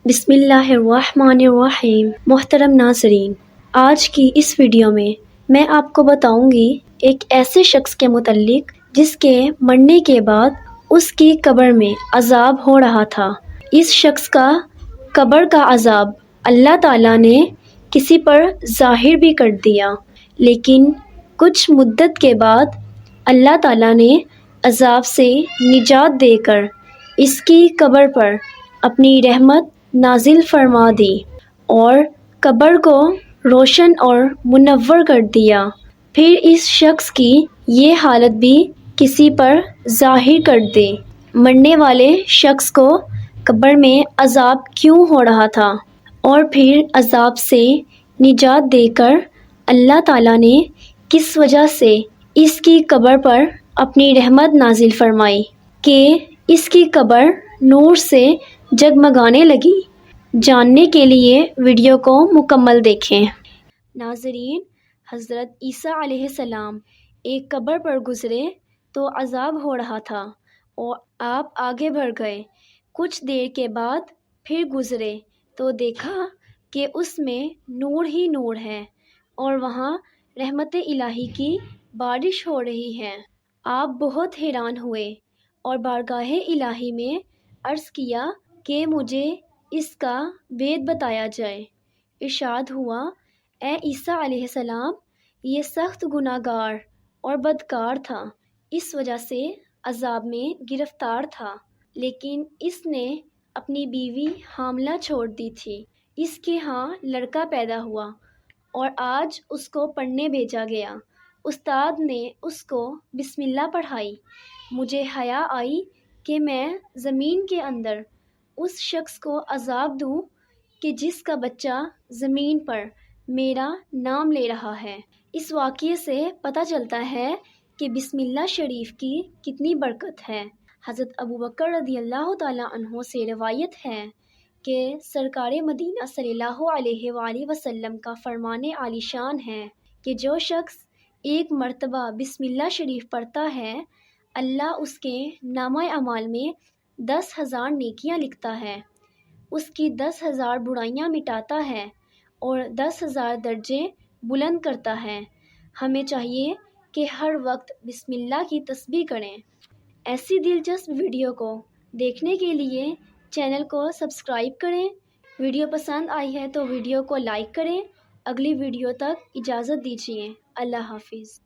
بسم اللہ الرحمن الرحیم۔ محترم ناظرین، آج کی اس ویڈیو میں آپ کو بتاؤں گی ایک ایسے شخص کے متعلق جس کے مرنے کے بعد اس کی قبر میں عذاب ہو رہا تھا۔ اس شخص کا قبر کا عذاب اللہ تعالیٰ نے کسی پر ظاہر بھی کر دیا، لیکن کچھ مدت کے بعد اللہ تعالیٰ نے عذاب سے نجات دے کر اس کی قبر پر اپنی رحمت نازل فرما دی اور قبر کو روشن اور منور کر دیا۔ پھر اس شخص کی یہ حالت بھی کسی پر ظاہر کر دے۔ مرنے والے شخص کو قبر میں عذاب کیوں ہو رہا تھا اور پھر عذاب سے نجات دے کر اللہ تعالیٰ نے کس وجہ سے اس کی قبر پر اپنی رحمت نازل فرمائی کہ اس کی قبر نور سے جگمگانے لگی۔ جاننے کے لیے ویڈیو کو مکمل دیکھیں۔ ناظرین، حضرت عیسیٰ علیہ السلام ایک قبر پر گزرے تو عذاب ہو رہا تھا اور آپ آگے بڑھ گئے۔ کچھ دیر کے بعد پھر گزرے تو دیکھا کہ اس میں نور ہی نور ہے اور وہاں رحمت الہی کی بارش ہو رہی ہے۔ آپ بہت حیران ہوئے اور بارگاہ الہی میں عرض کیا کہ مجھے اس کا وید بتایا جائے۔ ارشاد ہوا، اے عیسیٰ علیہ السلام، یہ سخت گناہ گار اور بدکار تھا، اس وجہ سے عذاب میں گرفتار تھا، لیکن اس نے اپنی بیوی حاملہ چھوڑ دی تھی۔ اس کے ہاں لڑکا پیدا ہوا اور آج اس کو پڑھنے بھیجا گیا۔ استاد نے اس کو بسم اللہ پڑھائی۔ مجھے حیا آئی کہ میں زمین کے اندر اس شخص کو عذاب دوں کہ جس کا بچہ زمین پر میرا نام لے رہا ہے۔ اس واقعے سے پتہ چلتا ہے کہ بسم اللہ شریف کی کتنی برکت ہے۔ حضرت ابوبکر رضی اللہ تعالیٰ عنہ سے روایت ہے کہ سرکار مدینہ صلی اللہ علیہ وآلہ وسلم کا فرمان عالی شان ہے کہ جو شخص ایک مرتبہ بسم اللہ شریف پڑھتا ہے، اللہ اس کے نامہ اعمال میں 10,000 نیکیاں لکھتا ہے، اس کی 10,000 برائیاں مٹاتا ہے اور 10,000 درجے بلند کرتا ہے۔ ہمیں چاہیے کہ ہر وقت بسم اللہ کی تسبیح کریں۔ ایسی دلچسپ ویڈیو کو دیکھنے کے لیے چینل کو سبسکرائب کریں۔ ویڈیو پسند آئی ہے تو ویڈیو کو لائک کریں۔ اگلی ویڈیو تک اجازت دیجیے۔ اللہ حافظ۔